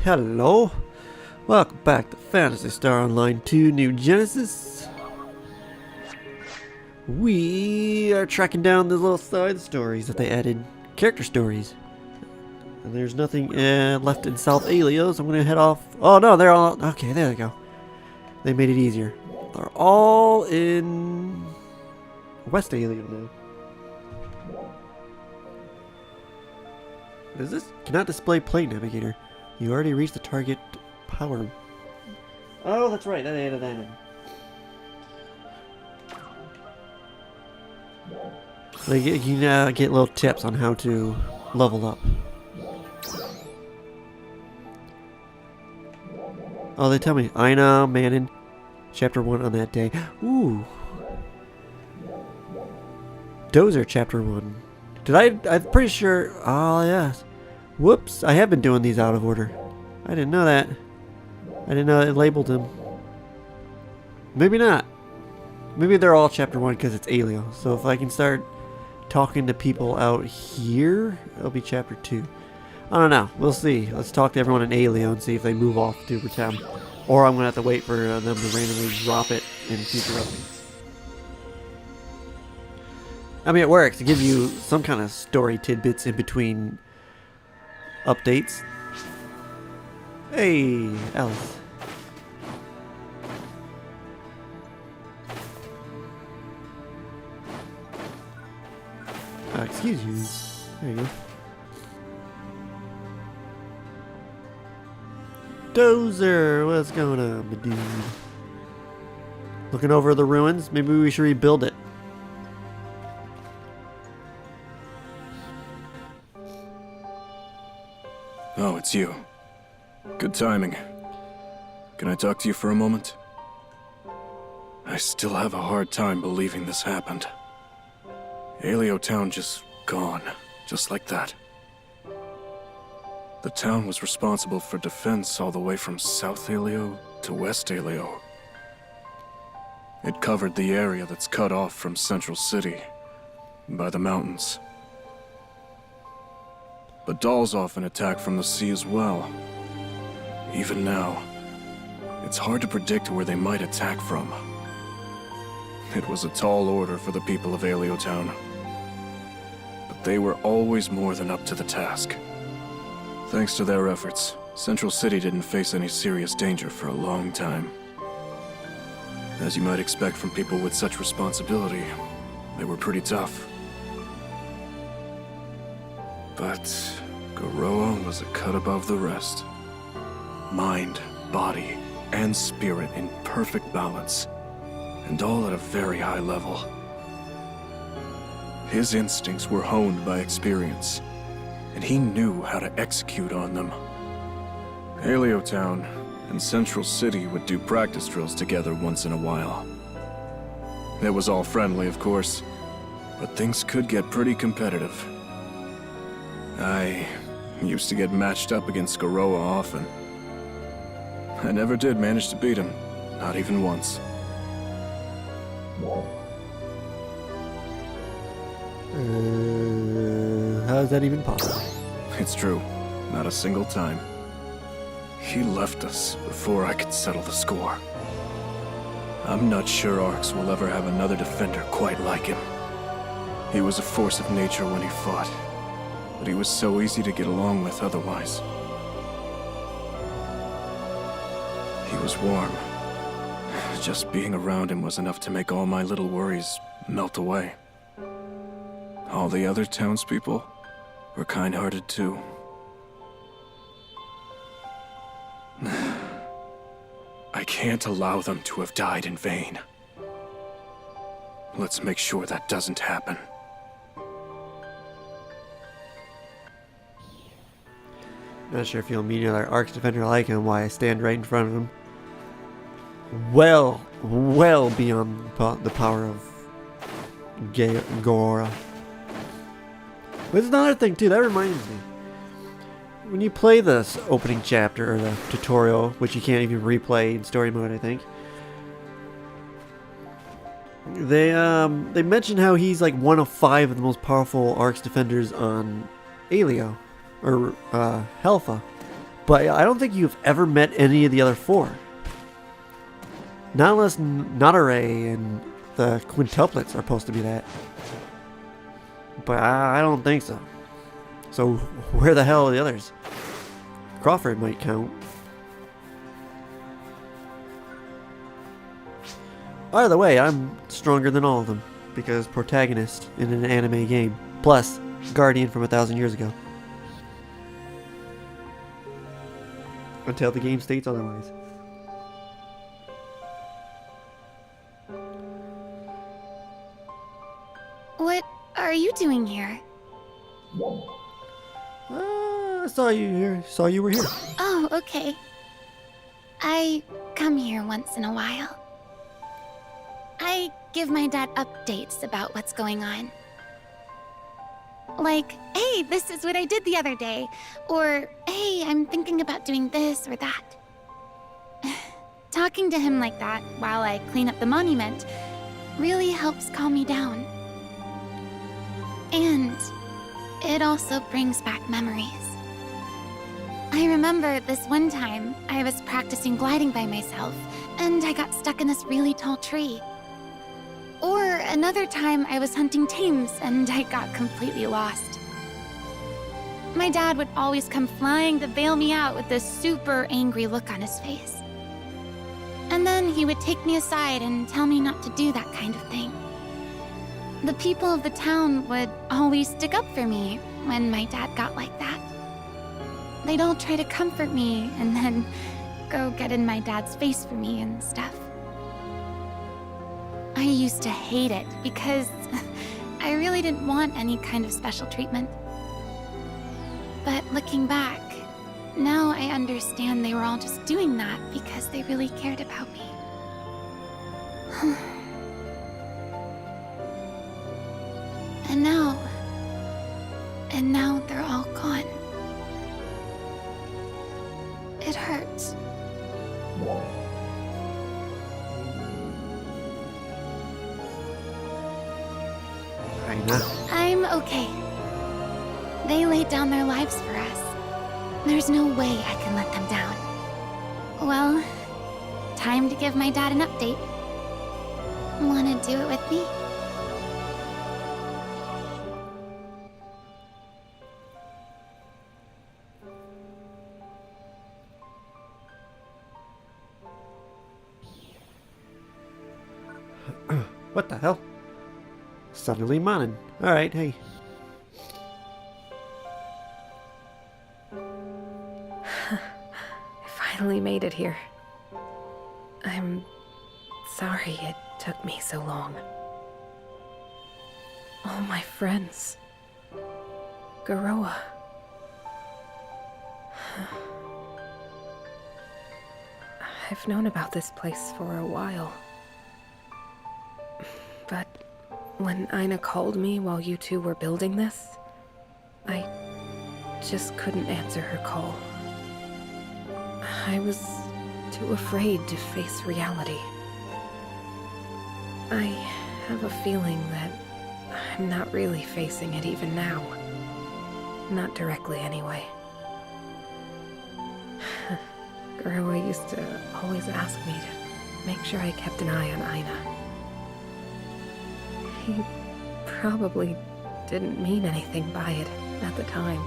Hello, welcome back to Phantasy Star Online 2 New Genesis. We are tracking down the little side stories that they added, character stories. And there's nothing left in South Aelio, so I'm gonna head off. Oh no, they're all okay. There they go. They made it easier. They're all in West Aelio now. What is this? Cannot display plane navigator. You already reached the target power. Oh, that's right. That added that in. Like you can get little tips on how to level up. Oh, they tell me. Aina Manon, Chapter 1 on that day. Ooh. Dozer, Chapter 1. I'm pretty sure. Oh, yes. Whoops. I have been doing these out of order. I didn't know that. I didn't know it labeled them. Maybe not. Maybe they're all Chapter 1 because it's Aelio. So if I can start talking to people out here, it'll be Chapter 2. I don't know. We'll see. Let's talk to everyone in Aelio and see if they move off to Town. Or I'm going to have to wait for them to randomly drop it in future updates. I mean, it works. It gives you some kind of story tidbits in between updates. Hey, Alice. Excuse you. There you go. Dozer, what's going on, my dude? Looking over the ruins? Maybe we should rebuild it. Oh, it's you. Good timing. Can I talk to you for a moment? I still have a hard time believing this happened. Aelio town just gone, just like that. The town was responsible for defense all the way from South Aelio to West Aelio. It covered the area that's cut off from Central City by the mountains. But dolls often attack from the sea as well. Even now, it's hard to predict where they might attack from. It was a tall order for the people of Aelio town. But they were always more than up to the task. Thanks to their efforts, Central City didn't face any serious danger for a long time. As you might expect from people with such responsibility, they were pretty tough. But Garoa was a cut above the rest. Mind, body, and spirit in perfect balance, and all at a very high level. His instincts were honed by experience, and he knew how to execute on them. Aelio Town and Central City would do practice drills together once in a while. It was all friendly, of course, but things could get pretty competitive. I used to get matched up against Garoa often. I never did manage to beat him, not even once. How is that even possible? It's true. Not a single time. He left us before I could settle the score. I'm not sure Arx will ever have another defender quite like him. He was a force of nature when he fought, but he was so easy to get along with otherwise. He was warm. Just being around him was enough to make all my little worries melt away. All the other townspeople were kind-hearted too. I can't allow them to have died in vain. Let's make sure that doesn't happen. Not sure if you'll meet another Arx defender like him, why I stand right in front of him. Well beyond the power of Gora. But there's another thing too, that reminds me. When you play this opening chapter, or the tutorial, which you can't even replay in story mode, I think. They mention how he's like one of 5 of the most powerful Arx defenders on Aelio. Or Helfa. But I don't think you've ever met any of the other four. Not unless Nadare and the quintuplets are supposed to be that. But I don't think so. So where the hell are the others? Crawford might count. Either way, I'm stronger than all of them. Because protagonist in an anime game. Plus, Guardian from 1,000 years ago. Until the game states otherwise. What are you doing here? I saw you here. Saw you were here. Oh, okay. I come here once in a while. I give my dad updates about what's going on. Like, hey, this is what I did the other day. Or, hey, I'm thinking about doing this or that. Talking to him like that while I clean up the monument really helps calm me down. And it also brings back memories. I remember this one time I was practicing gliding by myself and I got stuck in this really tall tree. Or another time I was hunting tames and I got completely lost. My dad would always come flying to bail me out with this super angry look on his face. And then he would take me aside and tell me not to do that kind of thing. The people of the town would always stick up for me when my dad got like that. They'd all try to comfort me and then go get in my dad's face for me and stuff. I used to hate it because I really didn't want any kind of special treatment. But looking back, now I understand they were all just doing that because they really cared about me. And now they're all gone. It hurts. Aina. I'm okay. They laid down their lives for us. There's no way I can let them down. Well, time to give my dad an update. Wanna do it with me? What the hell? Suddenly morning. Alright, hey. I finally made it here. I'm sorry it took me so long. All my friends. Garoa. I've known about this place for a while. But when Aina called me while you two were building this, I just couldn't answer her call. I was too afraid to face reality. I have a feeling that I'm not really facing it even now. Not directly, anyway. Garoa used to always ask me to make sure I kept an eye on Aina. He probably didn't mean anything by it at the time.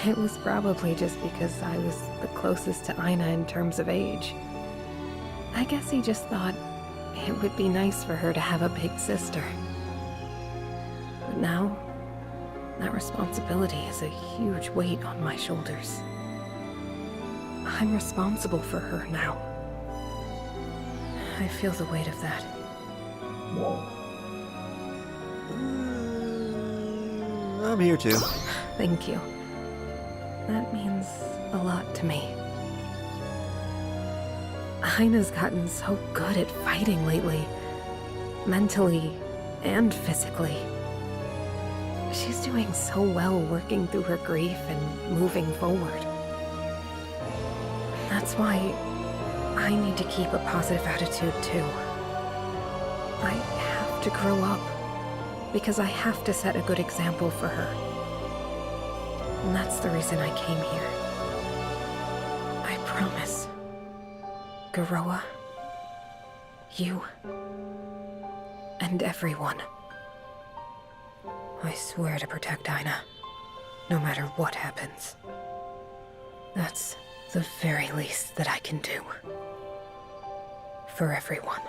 It was probably just because I was the closest to Aina in terms of age. I guess he just thought it would be nice for her to have a big sister. But now, that responsibility is a huge weight on my shoulders. I'm responsible for her now. I feel the weight of that. I'm here too. Thank you. That means a lot to me. Aina's gotten so good at fighting lately. Mentally and physically. She's doing so well working through her grief and moving forward. That's why I need to keep a positive attitude too. I have to grow up because I have to set a good example for her. And that's the reason I came here. I promise. Garoa, you, and everyone. I swear to protect Aina, no matter what happens. That's the very least that I can do. For everyone.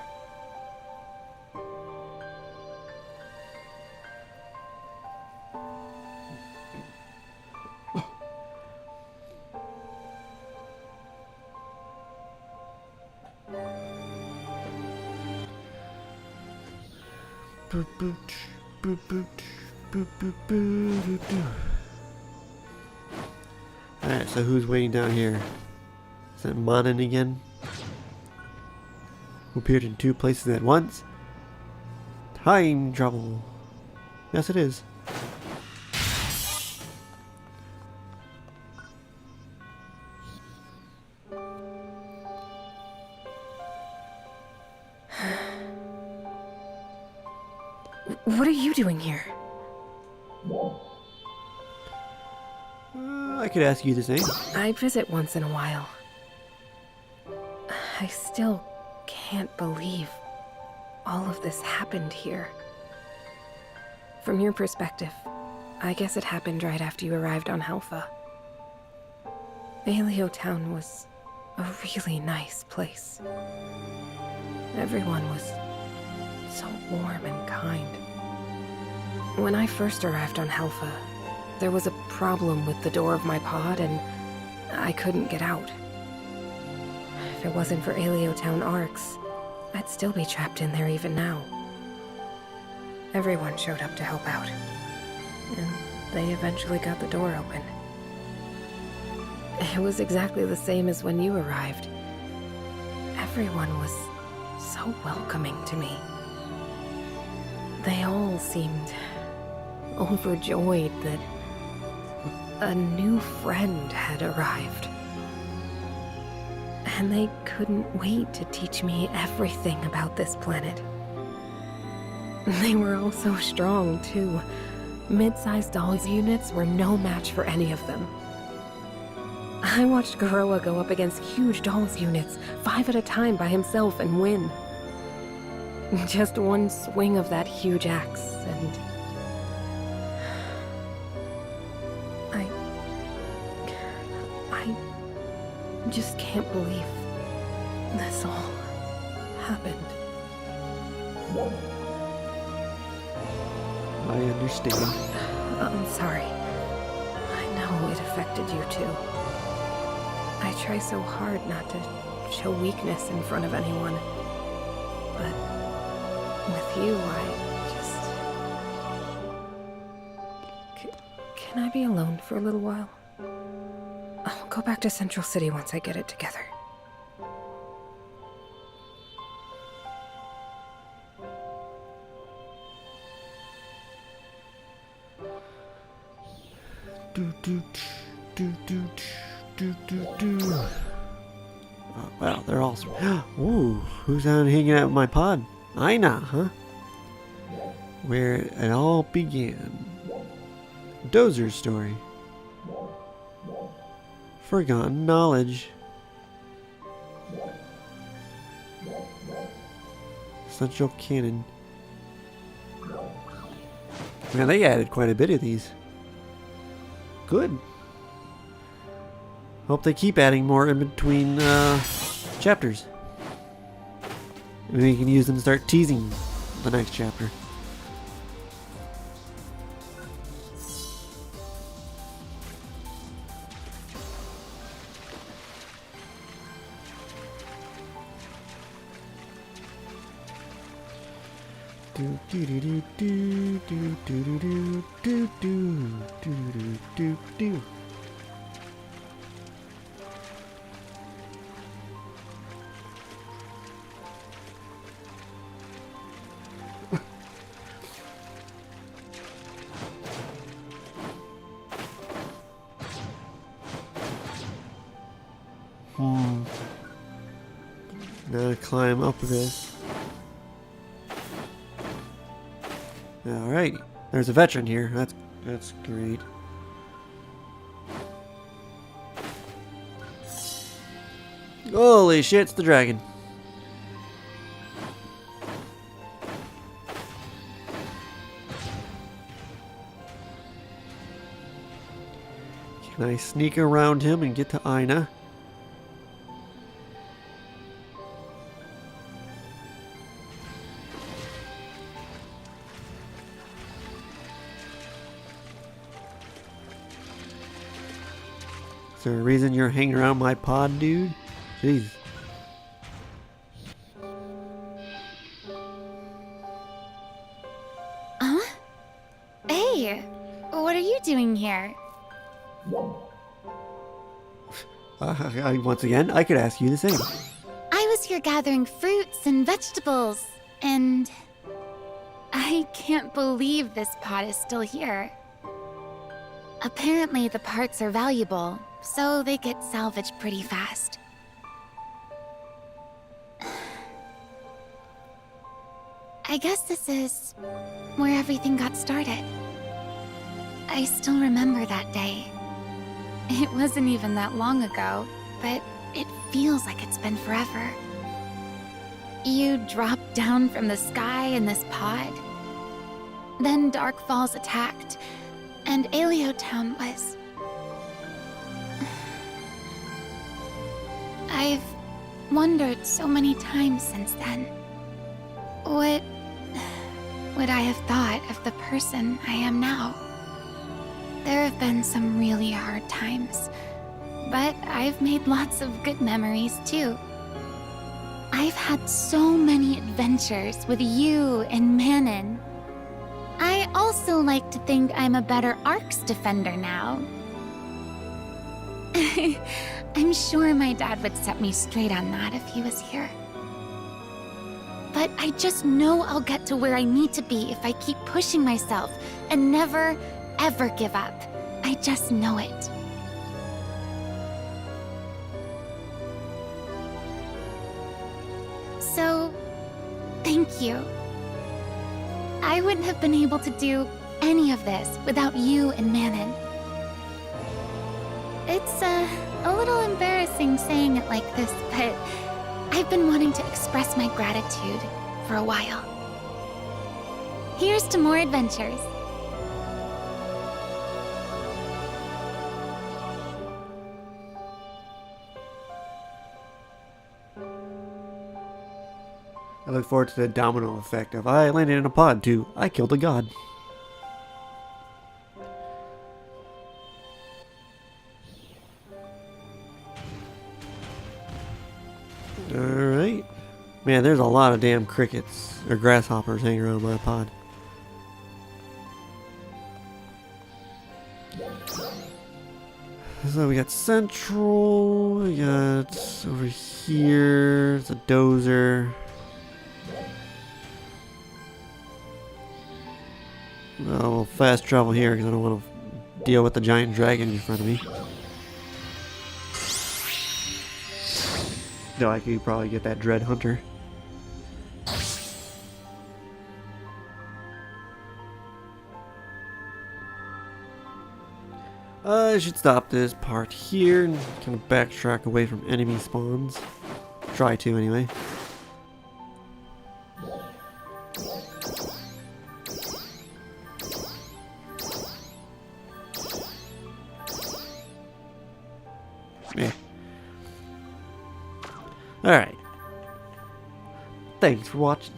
Boop, boop, boop, boop, boop, boop, boop, boop, boop. Alright, so who's waiting down here? Is that Monin again? Who appeared in 2 places at once? Time travel. Yes, it is. What are you doing here? I could ask you the same. I visit once in a while. I still can't believe all of this happened here. From your perspective, I guess it happened right after you arrived on Helpha. Aelio Town was a really nice place. Everyone was so warm and kind. When I first arrived on Helpha, there was a problem with the door of my pod and I couldn't get out. If it wasn't for Aelio Town Arcs, I'd still be trapped in there even now. Everyone showed up to help out, and they eventually got the door open. It was exactly the same as when you arrived. Everyone was so welcoming to me. They all seemed overjoyed that a new friend had arrived. And they couldn't wait to teach me everything about this planet. They were all so strong, too. Mid-sized dolls units were no match for any of them. I watched Garoa go up against huge dolls units, 5 at a time by himself, and win. Just one swing of that huge axe, and I just can't believe this all happened. I understand. I'm sorry. I know it affected you too. I try so hard not to show weakness in front of anyone. But with you, Can I be alone for a little while? I'll go back to Central City once I get it together. Oh, well, they're all. Ooh, who's on hanging out with my pod? Aina, huh? Where it all began. Dozer's story. Forgotten knowledge. Central canon. Man, they added quite a bit of these. Good. Hope they keep adding more in between chapters. Maybe you can use them to start teasing the next chapter. Do do do do do do do do do do do do. Now climb up this. Alright, there's a veteran here. That's great. Holy shit, it's the dragon. Can I sneak around him and get to Aina? Is there a reason you're hanging around my pod, dude? Jeez. Huh? Hey, what are you doing here? Once again, I could ask you the same. I was here gathering fruits and vegetables, and I can't believe this pot is still here. Apparently the parts are valuable, so they get salvaged pretty fast. I guess this is where everything got started. I still remember that day. It wasn't even that long ago, but it feels like it's been forever. You dropped down from the sky in this pod. Then Dark Falls attacked, and Aelio Town was... I've wondered so many times since then. What would I have thought of the person I am now? There have been some really hard times, but I've made lots of good memories too. I've had so many adventures with you and Manon. I also like to think I'm a better Arcs defender now. I'm sure my dad would set me straight on that if he was here. But I just know I'll get to where I need to be if I keep pushing myself and never, ever give up. I just know it. So, thank you. I wouldn't have been able to do any of this without you and Manon. It's a little embarrassing saying it like this, but I've been wanting to express my gratitude for a while. Here's to more adventures. I look forward to the domino effect of I landed in a pod to I killed a god. Alright. Man, there's a lot of damn crickets or grasshoppers hanging around my pod. So we got Central, we got over here, it's a dozer. Well, we'll fast travel here because I don't want to deal with the giant dragon in front of me. No, I could probably get that Dread Hunter. I should stop this part here and kind of backtrack away from enemy spawns. Try to, anyway. Yeah. Alright. Thanks for watching.